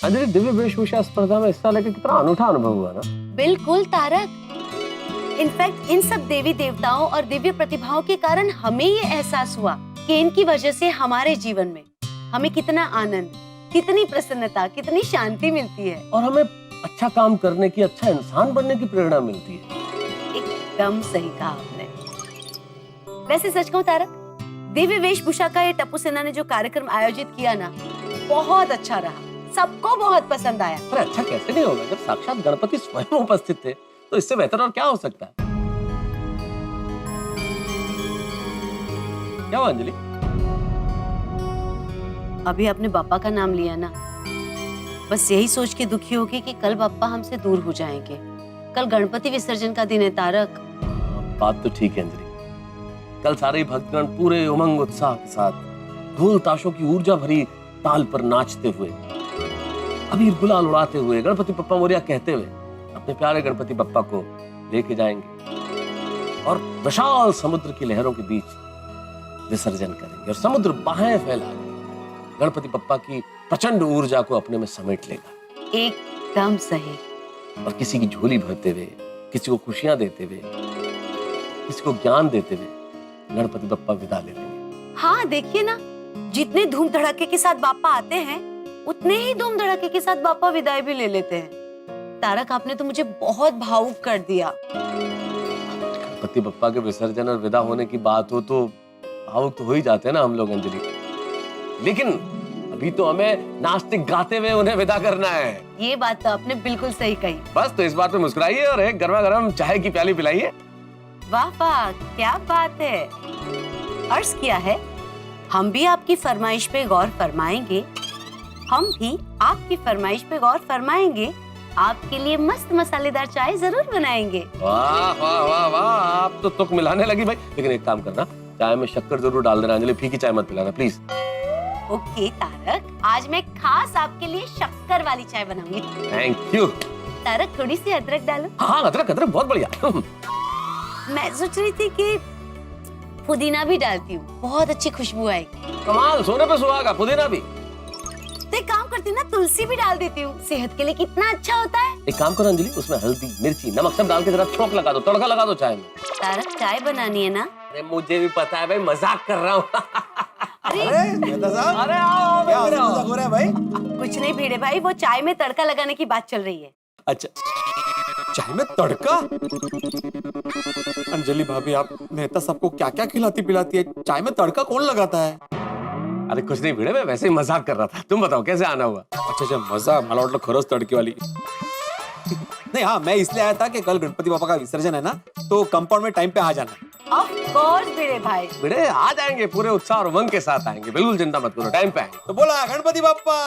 अंजलि, दिव्य वेशभूषा स्पर्धा में हिस्सा लेकर कितना अनूठा अनुभव हुआ ना। बिल्कुल तारक। इनफैक्ट इन सब देवी देवताओं और दिव्य प्रतिभाओं के कारण हमें ये एहसास हुआ कि इनकी वजह से हमारे जीवन में हमें कितना आनंद, कितनी प्रसन्नता, कितनी शांति मिलती है और हमें अच्छा काम करने की, अच्छा इंसान बनने की प्रेरणा मिलती है। एकदम सही कहा आपने। वैसे सच कहूं तारक, दिव्य वेशभूषा का ये टप्पू सेना ने जो कार्यक्रम आयोजित किया ना, बहुत अच्छा रहा, सबको बहुत पसंद आया। अरे अच्छा कैसे नहीं होगा, जब साक्षात गणपति स्वयं उपस्थित थे तो इससे बेहतर और क्या हो सकता है। क्या हुआ अंजलि? अभी आपने पापा का नाम लिया ना, बस यही सोच के दुखी होगी कि कल पापा हमसे दूर हो जाएंगे। कल गणपति विसर्जन का दिन है तारक। बात तो ठीक है अंजलि, कल सारे भक्तगण पूरे उमंग उत्साह के साथ ढोल ताशों की ऊर्जा भरी ताल पर नाचते हुए, अबीर गुलाल उड़ाते हुए, गणपति बप्पा मोरिया कहते हुए अपने प्यारे गणपति बप्पा को लेके जाएंगे और विशाल समुद्र की लहरों के बीच विसर्जन करेंगे और समुद्र बाहें फैला के गणपति बप्पा की प्रचंड ऊर्जा को अपने में समेट लेगा। एकदम सही। और किसी की झोली भरते हुए, किसी को खुशियां देते हुए, किसी को ज्ञान देते हुए गणपति बप्पा विदा ले लेंगे। हाँ देखिए ना, जितने धूम धड़ाके के साथ बापा आते हैं, उतने ही धूम धड़ाके के साथ बापा विदाई भी ले लेते हैं। तारक, आपने तो मुझे बहुत भावुक कर दिया। गणपति बप्पा के विसर्जन और विदा होने की बात हो तो भावुक तो हो ही जाते हैं ना हम लोग अंजलि, लेकिन अभी तो हमें नाचते गाते हुए उन्हें विदा करना है। ये बात तो आपने बिल्कुल सही कही। बस तो इस बात पे मुस्कुराइए और एक गर्मा गर्म चाय की प्याली पिलाइए। वाह वाह, क्या बात है। अर्ज किया है, हम भी आपकी फरमाइश पे गौर फरमाएंगे, हम भी आपकी फरमाइश पे गौर फरमाएंगे, आपके लिए मस्त मसालेदार चाय जरूर बनाएंगे। वाह वाह वाह वाह, आप तो तुक मिलाने लगी भाई। लेकिन एक काम करना, चाय में शक्कर जरूर डाल देना अंजलि, फीकी चाय मत पिलाना प्लीज। ओके तारक, आज मैं खास आपके लिए शक्कर वाली चाय बनाऊंगी। Thank you. तारक, थोड़ी सी अदरक डालो। हाँ अदरक अदरक बहुत बढ़िया। मैं सोच रही थी कि पुदीना भी डालती हूँ, बहुत अच्छी खुशबू आएगी। कमाल, सोने पे सुहागा, पुदीना भी। तो एक काम करती हूँ ना, तुलसी भी डाल देती हूँ, सेहत के लिए कितना अच्छा होता है। एक काम करो अंजलि, उसमें हल्दी, मिर्ची, नमक सब डाल के जरा छोंक लगा दो, तड़का लगा दो चाय में। तारक, चाय बनानी है ना? अरे मुझे भी पता है भाई, मजाक कर रहा हूँ। अरे मेहता साहब, अरे आओ, क्या आओ। मजाक हो रहा है भाई? कुछ नहीं भिड़े भाई, वो चाय में तड़का लगाने की बात चल रही है। अच्छा, चाय में तड़का? अंजलि भाभी, आप मेहता साहब को क्या क्या खिलाती पिलाती है, चाय में तड़का कौन लगाता है? अरे कुछ नहीं भिड़े, मैं वैसे ही मजाक कर रहा था। तुम बताओ कैसे आना हुआ? अच्छा अच्छा, मजा, मला वाटलं खरंच तड़के वाली। नहीं हाँ, मैं इसलिए आया था कि कल गणपति बाबा का विसर्जन है ना, तो कंपाउंड में टाइम पे आ जाना। ऑफ कोर्स भिड़े भाई। भिड़े आ जाएंगे, पूरे उत्साह और उमंग के साथ आएंगे, बिल्कुल चिंता मत करो, टाइम पे आएंगे। तो बोला गणपति बाप्पा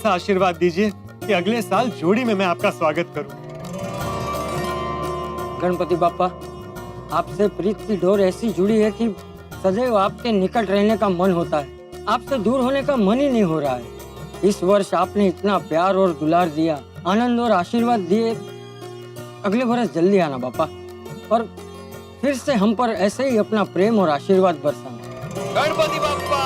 ऐसा आशीर्वाद दीजिए कि अगले साल जोड़ी में मैं आपका स्वागत करूं। गणपति बापा, आपसे प्रीत की डोर ऐसी जुड़ी है कि सदैव आपके निकट रहने का मन होता है। आपसे दूर होने का मन ही नहीं हो रहा है। इस वर्ष आपने इतना प्यार और दुलार दिया, आनंद और आशीर्वाद दिए। अगले वर्ष जल्दी आना बापा, और फिर से हम पर ऐसे ही अपना प्रेम और आशीर्वाद बरसाना। गणपति बप्पा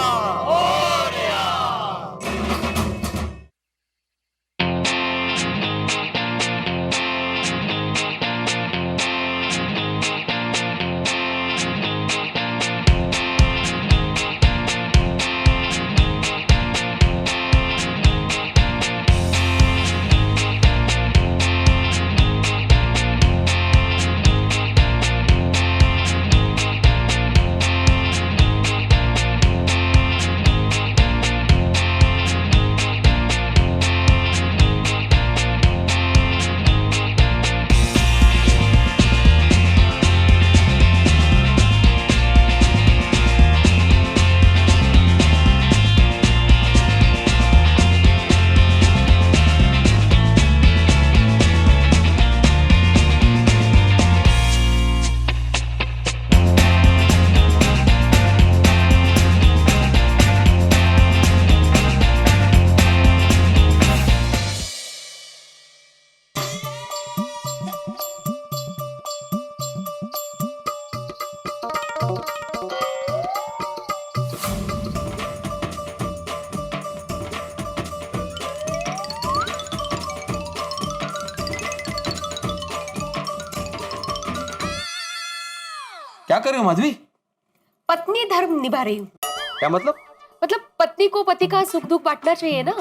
क्या कर रहे हो माधवी? पत्नी धर्म निभा रही हूँ। क्या मतलब? मतलब पत्नी को पति का सुख दुख बांटना चाहिए ना,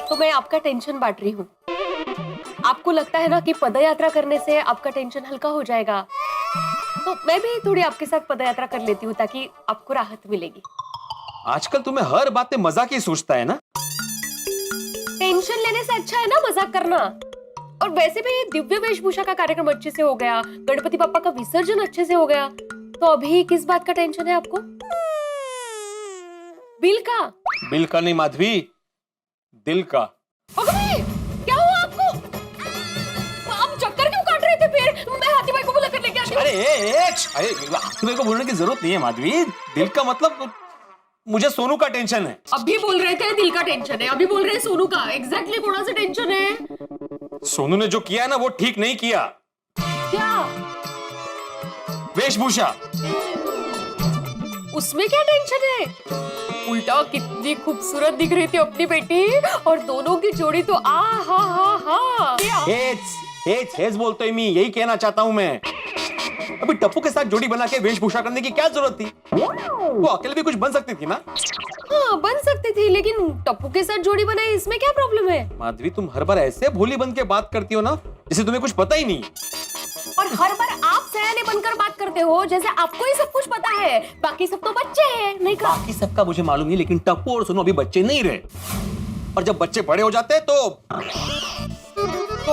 तो मैं आपका टेंशन बांट रही हूँ। आपको लगता है ना कि पदयात्रा करने से आपका टेंशन हल्का हो जाएगा, तो मैं भी थोड़ी आपके साथ पदयात्रा कर लेती हूँ ताकि आपको राहत मिलेगी। आजकल तुम्हें हर बात में मजाक ही सोचता है ना? टेंशन लेने से अच्छा है ना मजाक करना। और वैसे भी दिव्य वेशभूषा का कार्यक्रम अच्छे से हो गया, गणपति बप्पा का विसर्जन अच्छे से हो गया, तो अभी किस बात का टेंशन है आपको? बिल का? बिल का नहीं माधवी, दिल का। अरे, क्या हुआ आपको? आप चक्कर क्यों काट रहे थे फिर? मैं हाथी भाई को बुला कर लेके आती हूँ। अरे तुम्हें को बोलने की जरूरत नहीं है माधवी। दिल का मतलब मुझे सोनू का टेंशन है। अभी बोल रहे थे दिल का टेंशन है, अभी बोल रहे हैं सोनू का। एग्जैक्टली कौन सा टेंशन है? सोनू ने जो किया है ना वो ठीक नहीं किया। क्या? वेशभूषा। उसमें क्या टेंशन है? उल्टा कितनी खूबसूरत दिख रही थी अपनी बेटी, और दोनों की जोड़ी तो आ हा। हेज बोलते ही मैं यही कहना चाहता हूं मैं। अभी टप्पू के साथ जोड़ी बना के वेशभूषा करने की क्या जरूरत थी? वो अकेले भी कुछ बन सकती थी ना? हाँ बन सकती थी, लेकिन टप्पू के साथ जोड़ी बनाई इसमें क्या प्रॉब्लम है? माधवी तुम हर बार ऐसे भोली बन के बात करती हो ना जैसे तुम्हें कुछ पता ही नहीं। और हर बार आप सयाने बनकर बात करते हो जैसे आपको ही सब कुछ पता है, बाकी सब तो बच्चे हैं। नहीं कहा? बाकी सबका मुझे मालूम नहीं, लेकिन टप्पू और सोनू अभी बच्चे नहीं रहे। और जब बच्चे बड़े हो जाते हैं तो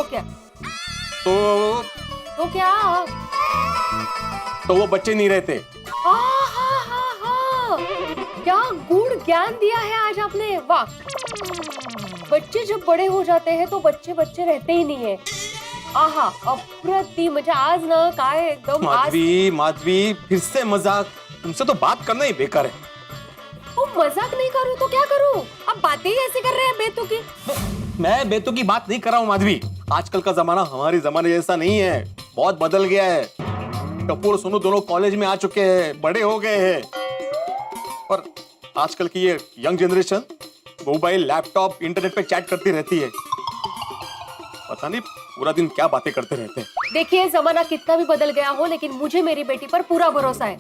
क्या? तो क्या? तो वो बच्चे नहीं रहते। क्या गूढ़ ज्ञान दिया है आज आपने, वाह। बच्चे जब बड़े हो जाते हैं तो बच्चे बच्चे रहते ही नहीं है। आहा, अप्रतिम। आज ना काय एकदम। माधवी फिर से मजाक। तुमसे तो बात करना ही बेकार है। वो मजाक नहीं करूं तो क्या करूं? अब बातें ही ऐसी कर रहे हैं बेतुकी। मैं बेतुकी बात नहीं कर रहा हूँ माधवी। आजकल का जमाना हमारे जमाने जैसा नहीं है, बहुत बदल गया है। टप्पू और सोनू दोनों कॉलेज में आ चुके हैं, बड़े हो गए हैं। और आजकल की ये young generation mobile, laptop, internet पे चैट करती रहती है। पता नहीं पूरा दिन क्या बातें करते रहते हैं। देखिए, जमाना कितना भी बदल गया हो, लेकिन मुझे मेरी बेटी पर पूरा भरोसा है।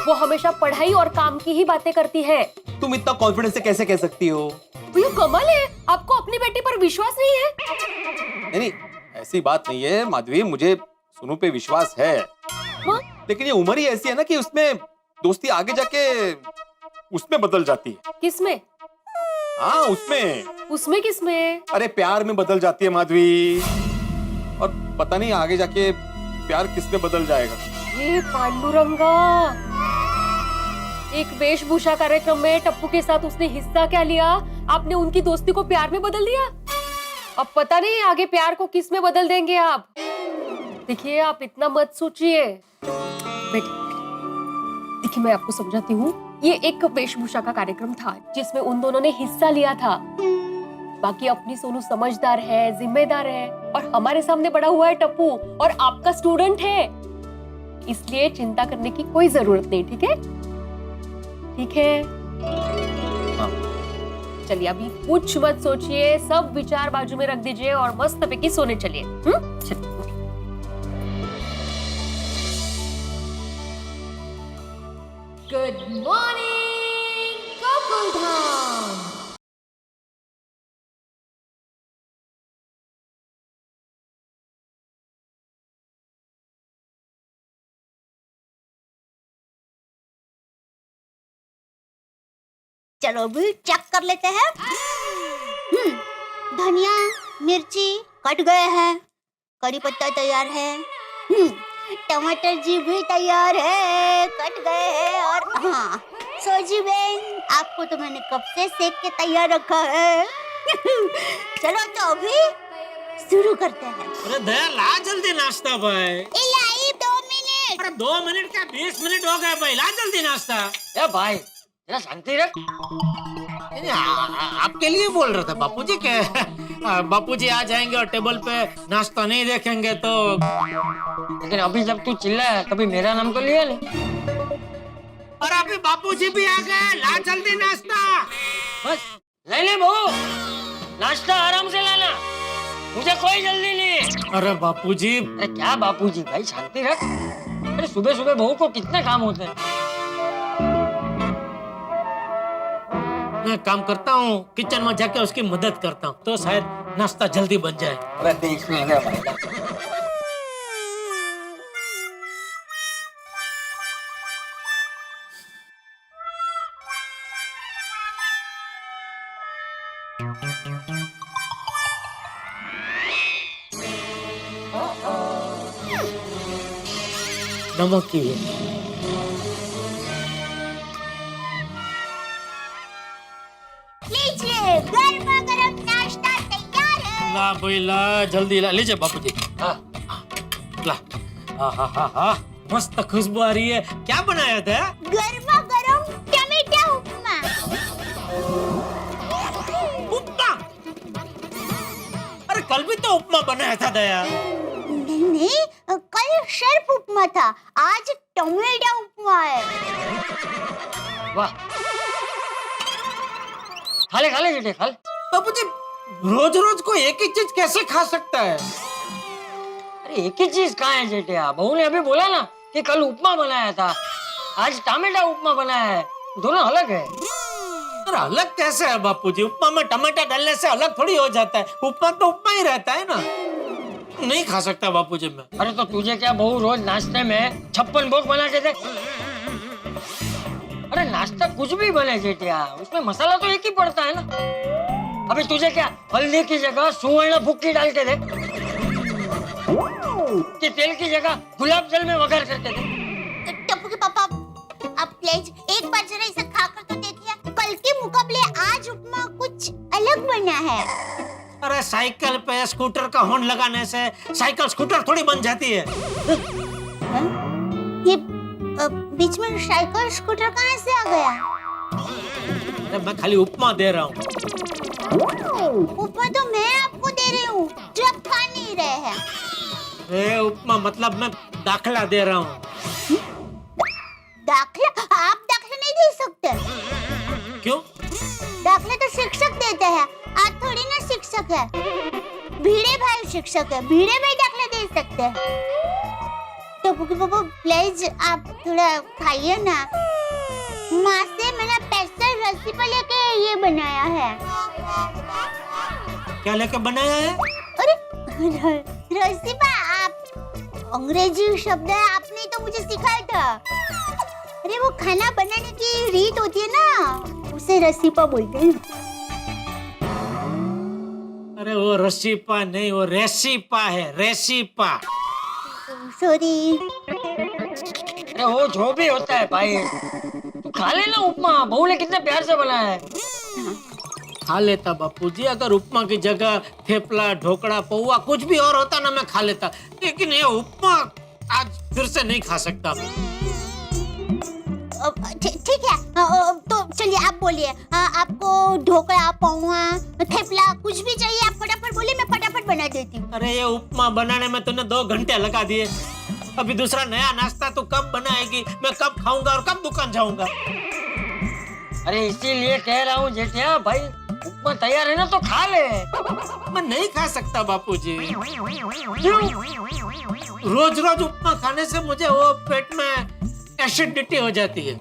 वो हमेशा पढ़ाई और काम की ही बातें करती है। तुम इतना कॉन्फिडेंस से कैसे कह सकती हो? ये कमाल है, आपको अपनी बेटी पर विश्वास नहीं है? नहीं, ऐसी बात नहीं है माधवी, मुझे सोनू पे विश्वास है। हाँ? लेकिन ये उम्र ही ऐसी है ना कि उसमें दोस्ती आगे जाके उसमें बदल जाती है। किसमें? हाँ उसमें। उसमें किसमें? अरे प्यार में बदल जाती है माधवी, और पता नहीं आगे जाके प्यार किसमें बदल जाएगा। ये पांडुरंगा, एक वेशभूषा कार्यक्रम में टप्पू के साथ उसने हिस्सा क्या लिया आपने उनकी दोस्ती को प्यार में बदल दिया। अब पता नहीं आगे प्यार को किस में बदल देंगे आप। देखिए आप इतना मत सोचिए। देखिए मैं आपको समझाती हूँ, ये एक वेशभूषा का कार्यक्रम था जिसमें उन दोनों ने हिस्सा लिया था। बाकी अपनी सोनू समझदार है, जिम्मेदार है, और हमारे सामने बड़ा हुआ है टप्पू, और आपका स्टूडेंट है, इसलिए चिंता करने की कोई जरूरत नहीं। ठीक है? ठीक है? चलिए अभी कुछ मत सोचिए, सब विचार बाजू में रख दीजिए और मस्त पैकी सोने चलिए। चलिए। Good morning Gokuldham. चलो भी चेक कर लेते हैं। धनिया मिर्ची कट गए हैं, करी पत्ता तैयार है, टमाटर जी भी तैयार है, कट गए हैं। और हाँ सोजी बहन, आपको तो मैंने कब से सेक के तैयार रखा है। चलो तो अभी शुरू करते हैं। अरे दया ला जल्दी नाश्ता भाई। इलाई 2 मिनट। अरे 2 मिनट क्या 20 मिनट हो गए भाई, ला जल्दी नाश्ता। ए भाई जरा शांति रख। आपके लिए बोल रहा था बापूजी के। बापूजी आ जाएंगे और टेबल पे नाश्ता नहीं देखेंगे तो। लेकिन अभी जब तू चिल्लाया तभी मेरा नाम तो लिया नहीं। और अभी बापूजी भी आ गए, ला जल्दी नाश्ता। बस ले ले बहू, नाश्ता आराम से लाना, मुझे कोई जल्दी नहीं। अरे बापूजी। अरे क्या बापूजी भाई, शांति रख। अरे सुबह सुबह बहू को कितने काम होते हैं। मैं काम करता हूँ, किचन में जाके उसकी मदद करता हूँ, तो शायद नाश्ता जल्दी बन जाए। अरे देख में भाई। नमक की है। लीजिए गर्मा गर्म नाश्ता तैयार है। ला भाई ला, जल्दी ला, लीजिए बापूजी। हाँ ला। हाँ मस्त खुशबू आ रही है। क्या बनाया था? गर्मा गर्म टमाटर उपमा। उपमा? अरे कल भी तो उपमा बनाया था दया। नहीं, कल शर्प उपमा था, आज टमाटर उपमा है। वाह, खाले खाले बेटे खाले। बापूजी रोज रोज को एक ही चीज कैसे खा सकता है? अरे एक ही चीज कहाँ है जेठिया, बहू ने अभी बोला ना कि कल उपमा बनाया था, आज टमाटर उपमा बनाया है, दोनों अलग है। अरे अलग कैसे है बापूजी? उपमा में टमाटर डालने से अलग थोड़ी हो जाता है। उपमा तो उपमा ही रहता है ना। नहीं खा सकता बापूजी मैं। अरे तो तुझे क्या बहू रोज नाश्ते में 56 भोग बना के दे? अरे नाश्ता कुछ भी बने जेठिया, उसमें मसाला तो एक ही पड़ता है ना। अभी तुझे क्या हल्दी की जगह सुवर्ण भुक्की डाल के दे, कि तेल की जगह गुलाब जल में वघार करके दे? टप्पू के पापा, आप प्लीज एक बार जरा इसे खाकर तो देखिए। कल के मुकाबले आज उपमा कुछ अलग बना है। अरे साइकिल पे स्कूटर का हॉर्न लगाने से साइकिल स्कूटर थोड़ी बन जाती है। ये बीच में साइकिल स्कूटर कहाँ से आ गया? अरे मैं खाली उपमा दे रहा हूँ। उपमा तो मैं आपको दे रही हूँ जो आप खा नहीं रहे हैं। अरे उपमा मतलब मैं दाखला दे रहा हूँ। दाखला? आप दाखला नहीं दे सकते। क्यों? दाखला तो शिक्षक देते हैं, आप थोड़ी ना शिक्षक है। भीड़े भाई शिक्षक है, भीड़े भाई दाखला दे सकते हैं। टप्पू के पापा प्लीज आप थोड़ा खाइए ना। माँ से मैंने स्पेशल रेसिपी लेके ये बनाया है। क्या लेके बनाया है? अरे रेसिपी, आप अंग्रेजी शब्द है, आपने तो मुझे सिखाया था। अरे वो खाना बनाने की रीत होती है ना, उसे रेसिपी बोलते हैं। अरे वो रसीपा नहीं, वो रेसिपा है, रेसिपा। सॉरी। अरे वो जो भी होता है भाई, तू खा लेना उपमा, बहू ने कितने प्यार से बनाया है। खा लेता बापूजी, अगर उपमा की जगह थेपला, ढोकड़ा, पौवा कुछ भी और होता ना मैं खा लेता, लेकिन ये उपमा आज फिर से नहीं खा सकता। ठीक है, तो चलिए आप बोलिए, आपको ढोकड़ा, पौवा, थेपला कुछ भी चाहिए आप फटाफट बोलिए, मैं फटाफट बना देती हूँ। अरे ये उपमा बनाने में तूने 2 घंटे लगा दिए, अभी दूसरा नया नाश्ता तू कब बनाएगी, मैं कब खाऊंगा और कब दुकान जाऊंगा? अरे इसीलिए कह रहा हूँ जेठिया भाई, उपमा तैयार है ना तो खा ले। मैं नहीं खा सकता बापूजी। रोज रोज उपमा खाने से मुझे वो पेट में एसिडिटी हो जाती है।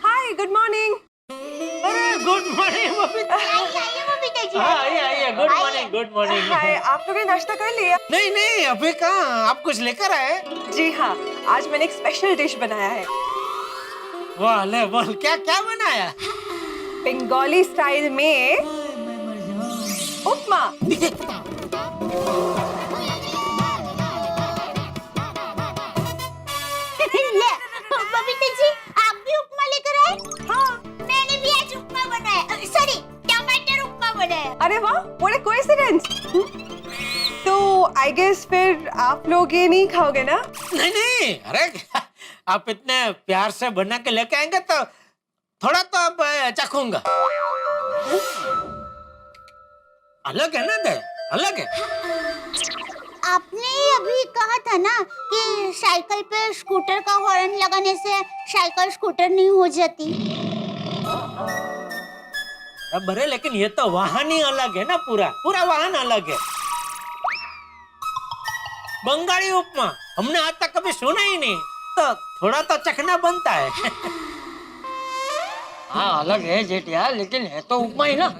हाय, गुड मॉर्निंग। अरे गुड मॉर्निंग बबीता। आइए, गुड मॉर्निंग, गुड मॉर्निंग। हाय, आप लोगों ने नाश्ता कर लिया? नहीं नहीं, अभी कहाँ, आप कुछ लेकर आए? जी हाँ, आज मैंने एक स्पेशल डिश बनाया है, वाह ले बोल, क्या क्या बनाया? बंगाली स्टाइल में उपमा। ले, बबीता जी आप भी उपमा लेकर आए? हाँ, मैंने भी आज उपमा बनाया, सॉरी टमाटर उपमा बनाया। अरे वाह, व्हाट अ कोइंसिडेंस। तो आई गेस फिर आप लोग ये नहीं खाओगे ना? नहीं नहीं, अरे आप इतने प्यार से बना के लेके आएंगे तो थोड़ा तो अब चखूंगा। अलग है ना दे, अलग है। आपने अभी कहा था ना कि साइकिल पे स्कूटर का हॉर्न लगाने से साइकिल स्कूटर नहीं हो जाती। अब अरे लेकिन ये तो वाहन ही अलग है ना, पूरा पूरा वाहन अलग है। बंगाली उपमा हमने आज तक कभी सुना ही नहीं, तो थोड़ा तो चखना बनता है। हाँ अलग है जेठिया, लेकिन है तो उपमा ही ना।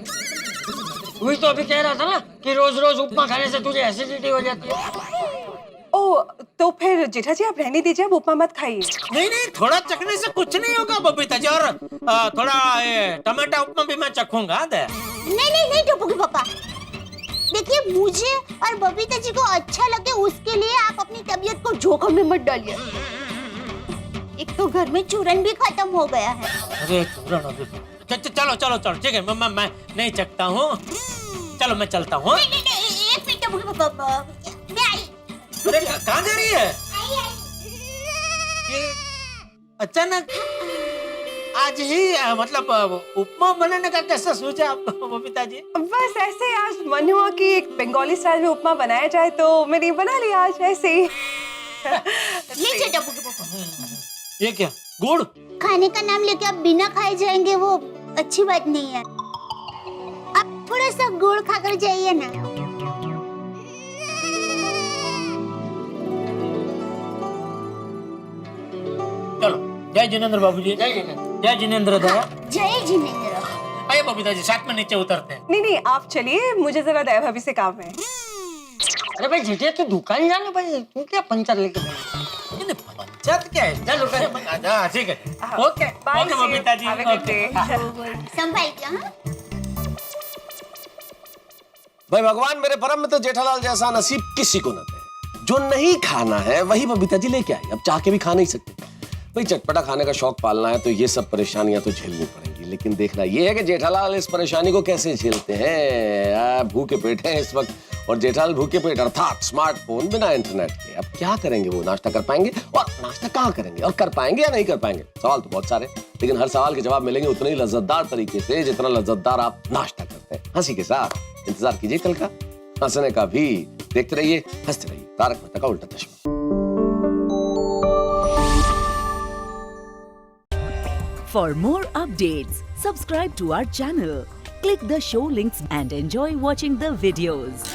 वही तो अभी कह रहा था ना कि रोज रोज उपमा खाने से तुझे एसिडिटी हो जाती है। ओ, तो फिर जेठा जी आप रहने दीजिए, आप उपमा मत खाइए। नहीं नहीं, थोड़ा चखने से कुछ नहीं होगा बबीता जी, और थोड़ा टमाटर उपमा भी मैं चखूंगा। नहीं टोपू के पापा, देखिए मुझे और बबीता जी को अच्छा लगे उसके लिए आप अपनी तबीयत को जोखिम में मत डालिए। एक तो घर में चूरन भी खत्म हो गया है। अरे चूरन अभी चलो चलो चलो, ठीक है, मैं नहीं चखता हूँ, चलो मैं चलता हूँ। नहीं, एक मिनट टोपू के पापा, मैं आई। अरे कहाँ जा रही है? ये अचानक आज ही मतलब उपमा बनाने का कैसा सोचा आपको बबीता जी? बस ऐसे आज मन हुआ कि एक बंगाली स्टाइल में उपमा बनाया जाए, तो मैंने बना लिया आज ऐसे ही। लीजिए टोपू के पापा। ये क्या, गुड़? खाने का नाम लेके आप बिना खाए जाएंगे, वो अच्छी बात नहीं है। आप थोड़ा सा गुड़ खाकर जाइए ना। चलो, जय जिनेंद्र बाबूजी। जय जिनेंद्र। जय जिनेंद्र दादा। जय जिनेंद्र। आइए बबीता जी, साथ में नीचे उतरते हैं। नहीं आप चलिए, मुझे जरा दया भाभी से काम है। अरे भाई जेठिया तू दुकान जाना भाई, तू क्या पंचर लेके नहीं, पंचायत क्या है? चलो ठीक है, okay bye okay Babita ji, okay. संभाल के, हाँ? भाई भगवान मेरे परम मित्र जेठालाल जैसा नसीब किसी को न दे। जो नहीं खाना है वही बबीता जी लेके आई, अब चाह के भी खा नहीं सकते। भाई चटपटा खाने का शौक पालना है तो ये सब परेशानियां तो झेलनी पड़ेंगी, लेकिन देखना ये है कि जेठालाल इस परेशानी को कैसे झेलते हैं। भूखे पेट हैं इस वक्त, और जेठालाल भूखे पेट अर्थात स्मार्टफोन बिना इंटरनेट के। अब क्या करेंगे वो, नाश्ता कर पाएंगे? और नाश्ता कहाँ करेंगे, और कर पाएंगे या नहीं कर पाएंगे? सवाल तो बहुत सारे, लेकिन हर सवाल के जवाब मिलेंगे उतने ही लज्जतदार तरीके से जितना लज्जतदार आप नाश्ता करते हैं, हंसी के साथ। इंतजार कीजिए कल का, हंसने का भी। देखते रहिए, हंसते रहिए। तारक मेहता का उल्टा चश्मा। For more updates, subscribe to our channel, click the show links and enjoy watching the videos.